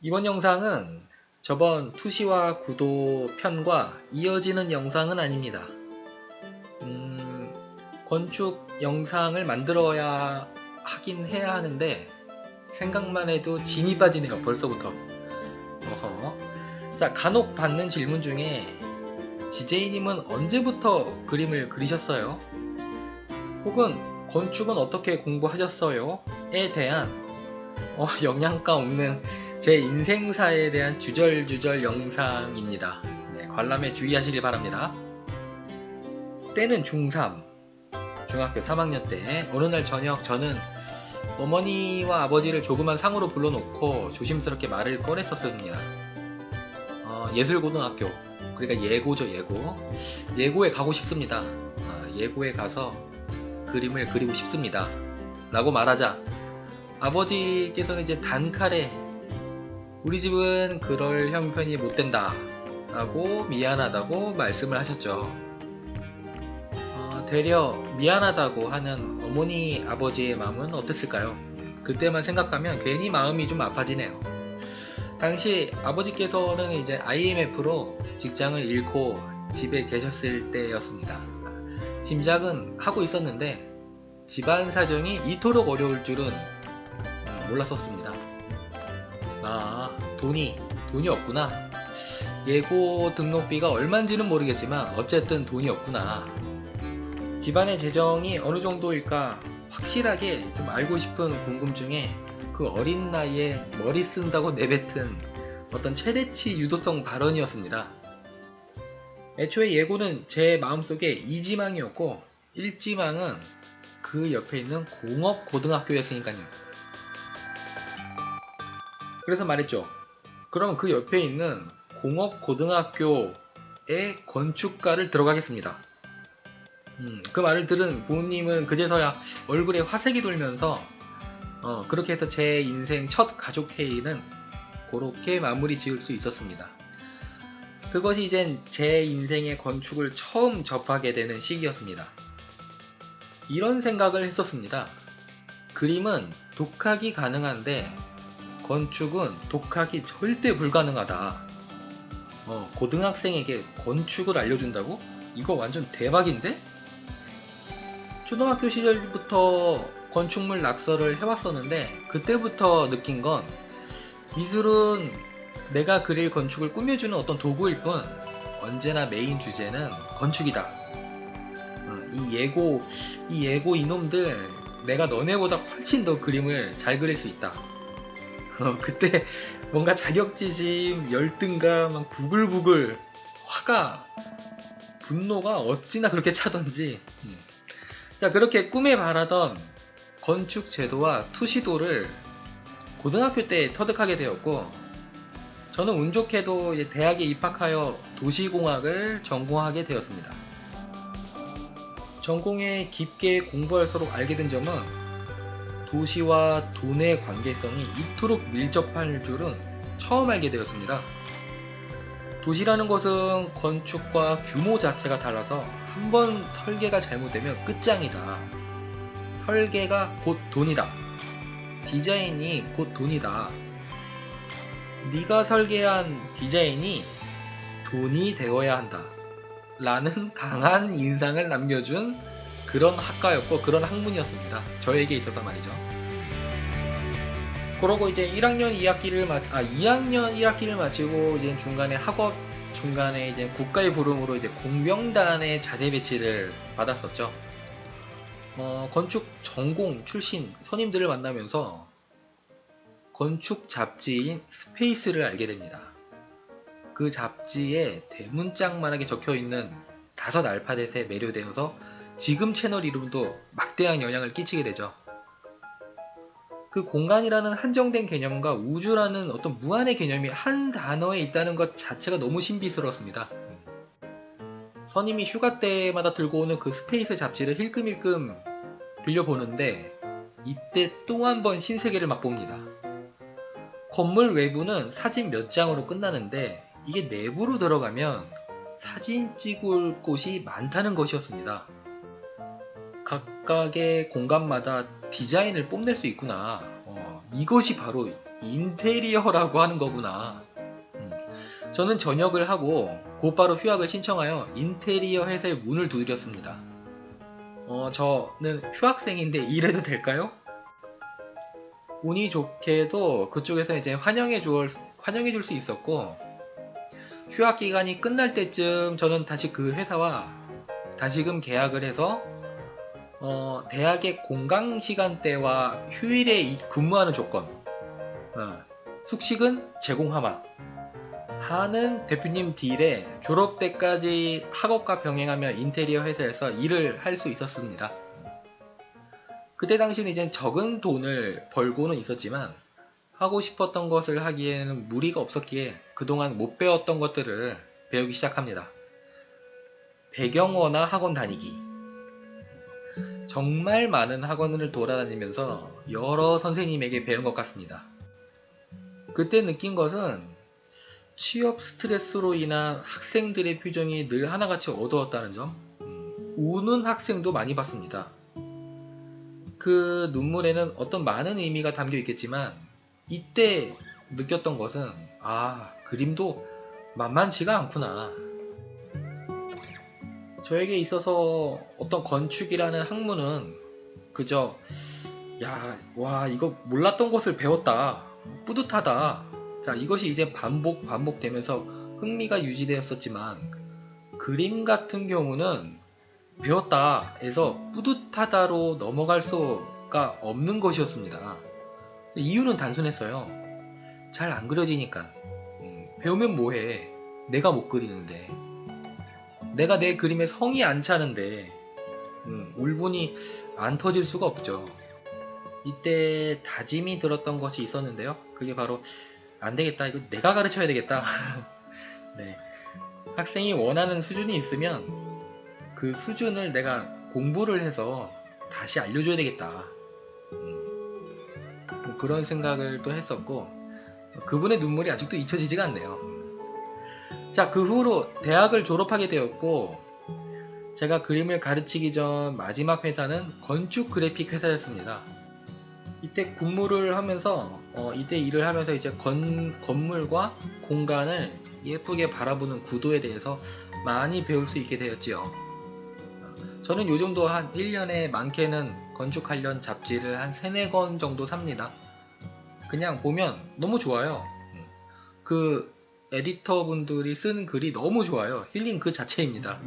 이번 영상은 저번 투시와 구도 편과 이어지는 영상은 아닙니다. 건축 영상을 만들어야 하긴 해야 하는데 생각만 해도 진이 빠지네요, 벌써부터. 자, 간혹 받는 질문 중에 지제이님은 언제부터 그림을 그리셨어요? 혹은 건축은 어떻게 공부하셨어요? 에 대한 영양가 없는 제 인생사에 대한 주절주절 영상입니다. 네, 관람에 주의하시길 바랍니다. 때는 중3, 중학교 3학년 때 어느 날 저녁 저는 어머니와 아버지를 조그만 상으로 불러놓고 조심스럽게 말을 꺼냈었습니다. 예술고등학교, 그러니까 예고죠, 예고. 예고에 가고 싶습니다. 예고에 가서 그림을 그리고 싶습니다. 라고 말하자 아버지께서는 이제 단칼에 우리 집은 그럴 형편이 못 된다 라고 미안하다고 말씀을 하셨죠. 되려 미안하다고 하는 어머니 아버지의 마음은 어땠을까요? 그때만 생각하면 괜히 마음이 좀 아파지네요. 당시 아버지께서는 이제 IMF로 직장을 잃고 집에 계셨을 때였습니다. 짐작은 하고 있었는데 집안 사정이 이토록 어려울 줄은 몰랐었습니다. 돈이 없구나. 예고 등록비가 얼만지는 모르겠지만 어쨌든 돈이 없구나. 집안의 재정이 어느 정도일까 확실하게 좀 알고 싶은 궁금증에 그 어린 나이에 머리 쓴다고 내뱉은 어떤 최대치 유도성 발언이었습니다. 애초에 예고는 제 마음속에 2지망이었고 1지망은 그 옆에 있는 공업고등학교였으니까요. 그래서 말했죠. 그럼 그 옆에 있는 공업고등학교의 건축과를 들어가겠습니다. 그 말을 들은 부모님은 그제서야 얼굴에 화색이 돌면서 그렇게 해서 제 인생 첫 가족 회의는 그렇게 마무리 지을 수 있었습니다. 그것이 이젠 제 인생의 건축을 처음 접하게 되는 시기였습니다. 이런 생각을 했었습니다. 그림은 독학이 가능한데 건축은 독학이 절대 불가능하다. 고등학생에게 건축을 알려준다고? 이거 완전 대박인데? 초등학교 시절부터 건축물 낙서를 해왔었는데 그때부터 느낀 건 미술은 내가 그릴 건축을 꾸며주는 어떤 도구일 뿐 언제나 메인 주제는 건축이다. 이 예고 이놈들 내가 너네보다 훨씬 더 그림을 잘 그릴 수 있다. 그때 뭔가 자격지심, 열등감, 막 부글부글 화가 분노가 어찌나 그렇게 차던지 자, 그렇게 꿈에 바라던 건축 제도와 투시도를 고등학교 때 터득하게 되었고 저는 운 좋게도 대학에 입학하여 도시공학을 전공하게 되었습니다. 전공에 깊게 공부할수록 알게 된 점은 도시와 돈의 관계성이 이토록 밀접할 줄은 처음 알게 되었습니다. 도시라는 것은 건축과 규모 자체가 달라서 한번 설계가 잘못되면 끝장이다. 설계가 곧 돈이다. 디자인이 곧 돈이다. 네가 설계한 디자인이 돈이 되어야 한다. 라는 강한 인상을 남겨준 그런 학과였고 그런 학문이었습니다. 저에게 있어서 말이죠. 그러고 이제 2학년 1학기를 마치고 이제 중간에 학업 중간에 이제 국가의 부름으로 이제 공명단의 자대 배치를 받았었죠. 건축 전공 출신 선임들을 만나면서 건축 잡지인 스페이스를 알게 됩니다. 그 잡지에 대문짝만하게 적혀있는 5 알파벳에 매료되어서 지금 채널 이름도 막대한 영향을 끼치게 되죠. 그 공간이라는 한정된 개념과 우주라는 어떤 무한의 개념이 한 단어에 있다는 것 자체가 너무 신비스러웠습니다. 선임이 휴가 때마다 들고 오는 그 스페이스 잡지를 힐끔힐끔 빌려보는데 이때 또 한 번 신세계를 맛봅니다. 건물 외부는 사진 몇 장으로 끝나는데 이게 내부로 들어가면 사진 찍을 곳이 많다는 것이었습니다. 각각의 공간마다 디자인을 뽐낼 수 있구나. 이것이 바로 인테리어라고 하는 거구나. 저는 전역을 하고 곧바로 휴학을 신청하여 인테리어 회사에 문을 두드렸습니다. 저는 휴학생인데 일해도 될까요? 운이 좋게도 그쪽에서 이제 환영해 줄 수 있었고, 휴학 기간이 끝날 때쯤 저는 다시 그 회사와 다시금 계약을 해서 대학의 공강 시간대와 휴일에 근무하는 조건, 숙식은 제공하마 하는 대표님 딜에 졸업 때까지 학업과 병행하며 인테리어 회사에서 일을 할 수 있었습니다. 그때 당시는 이제 적은 돈을 벌고는 있었지만 하고 싶었던 것을 하기에는 무리가 없었기에 그동안 못 배웠던 것들을 배우기 시작합니다. 배경어나 학원 다니기. 정말 많은 학원을 돌아다니면서 여러 선생님에게 배운 것 같습니다. 그때 느낀 것은 취업 스트레스로 인한 학생들의 표정이 늘 하나같이 어두웠다는 점. 우는 학생도 많이 봤습니다. 그 눈물에는 어떤 많은 의미가 담겨 있겠지만 이때 느꼈던 것은 그림도 만만치가 않구나. 저에게 있어서 어떤 건축이라는 학문은 그저 이거 몰랐던 것을 배웠다, 뿌듯하다, 자 이것이 이제 반복되면서 흥미가 유지되었었지만, 그림 같은 경우는 배웠다 에서 뿌듯하다로 넘어갈 수가 없는 것이었습니다. 이유는 단순했어요. 잘 안 그려지니까. 배우면 뭐해, 내가 못 그리는데, 내가 내 그림에 성이 안 차는데 울분이 안 터질 수가 없죠. 이때 다짐이 들었던 것이 있었는데요. 그게 바로 안되겠다, 이거 내가 가르쳐야 되겠다. 네. 학생이 원하는 수준이 있으면 그 수준을 내가 공부를 해서 다시 알려줘야 되겠다. 그런 생각을 또 했었고, 그분의 눈물이 아직도 잊혀지지가 않네요. 자, 그 후로 대학을 졸업하게 되었고, 제가 그림을 가르치기 전 마지막 회사는 건축 그래픽 회사였습니다. 이때 근무를 하면서 이때 일을 하면서 이제 건물과 공간을 예쁘게 바라보는 구도에 대해서 많이 배울 수 있게 되었지요. 저는 요즘도 한 1년에 많게는 건축 관련 잡지를 한 3-4권 정도 삽니다. 그냥 보면 너무 좋아요. 그 에디터 분들이 쓴 글이 너무 좋아요. 힐링 그 자체입니다.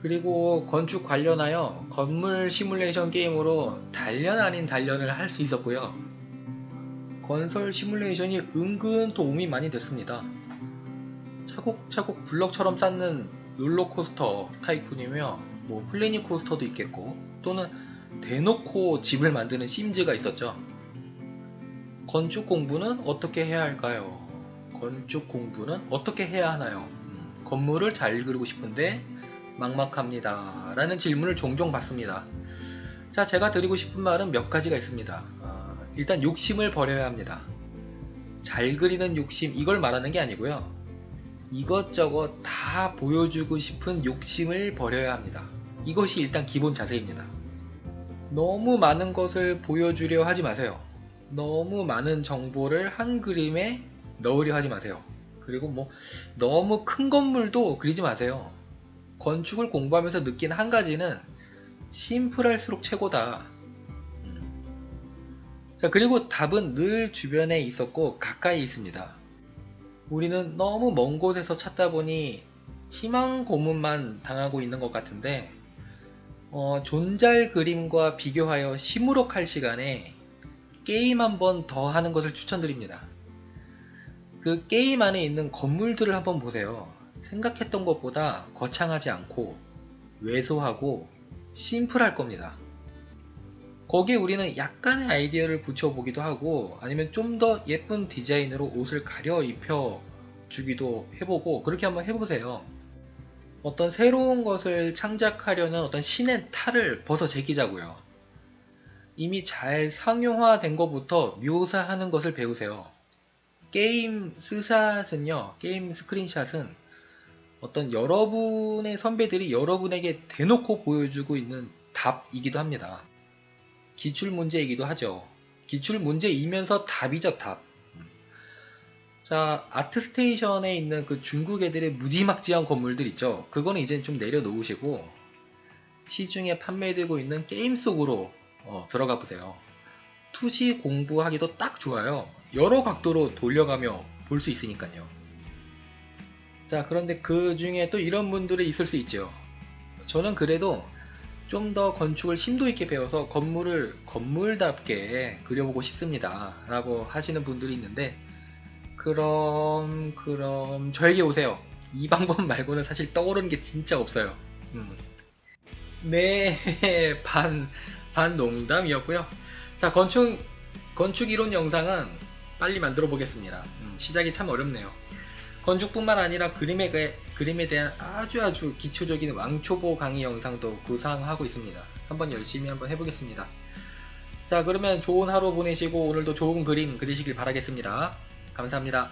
그리고 건축 관련하여 건물 시뮬레이션 게임으로 단련 아닌 단련을 할 수 있었고요. 건설 시뮬레이션이 은근 도움이 많이 됐습니다. 차곡차곡 블럭처럼 쌓는 롤러코스터 타이쿤이며 플래닛 코스터도 있겠고, 또는 대놓고 집을 만드는 심즈가 있었죠. 건축 공부는 어떻게 해야 할까요? 건축 공부는 어떻게 해야 하나요? 건물을 잘 그리고 싶은데 막막합니다 라는 질문을 종종 받습니다. 자, 제가 드리고 싶은 말은 몇 가지가 있습니다. 일단 욕심을 버려야 합니다. 잘 그리는 욕심, 이걸 말하는 게 아니고요, 이것저것 다 보여주고 싶은 욕심을 버려야 합니다. 이것이 일단 기본 자세입니다. 너무 많은 것을 보여주려 하지 마세요. 너무 많은 정보를 한 그림에 넣으려 하지 마세요. 그리고 너무 큰 건물도 그리지 마세요. 건축을 공부하면서 느낀 한 가지는 심플할수록 최고다. 자, 그리고 답은 늘 주변에 있었고 가까이 있습니다. 우리는 너무 먼 곳에서 찾다 보니 희망 고문만 당하고 있는 것 같은데, 존잘 그림과 비교하여 시무룩할 시간에 게임 한 번 더 하는 것을 추천드립니다. 그 게임 안에 있는 건물들을 한번 보세요. 생각했던 것보다 거창하지 않고 왜소하고 심플할 겁니다. 거기에 우리는 약간의 아이디어를 붙여보기도 하고, 아니면 좀 더 예쁜 디자인으로 옷을 가려 입혀 주기도 해보고, 그렇게 한번 해보세요. 어떤 새로운 것을 창작하려는 어떤 신의 탈을 벗어 제끼자고요. 이미 잘 상용화된 것부터 묘사하는 것을 배우세요. 게임 스샷은요, 게임 스크린샷은 어떤 여러분의 선배들이 여러분에게 대놓고 보여주고 있는 답이기도 합니다. 기출문제이기도 하죠. 기출 문제이면서 답이죠, 답. 자, 아트스테이션에 있는 그 중국 애들의 무지막지한 건물들 있죠. 그거는 이제 좀 내려놓으시고 시중에 판매되고 있는 게임 속으로 들어가 보세요. 투시 공부하기도 딱 좋아요. 여러 각도로 돌려가며 볼 수 있으니까요. 자, 그런데 그 중에 또 이런 분들이 있을 수 있죠. 저는 그래도 좀 더 건축을 심도 있게 배워서 건물을 건물답게 그려보고 싶습니다. 라고 하시는 분들이 있는데, 그럼 저에게 오세요. 이 방법 말고는 사실 떠오르는 게 진짜 없어요. 네, 반 농담이었고요. 자, 건축 이론 영상은 빨리 만들어 보겠습니다. 시작이 참 어렵네요. 건축뿐만 아니라 그림에 대한 아주 기초적인 왕초보 강의 영상도 구상하고 있습니다. 한번 열심히 한번 해보겠습니다. 자, 그러면 좋은 하루 보내시고 오늘도 좋은 그림 그리시길 바라겠습니다. 감사합니다.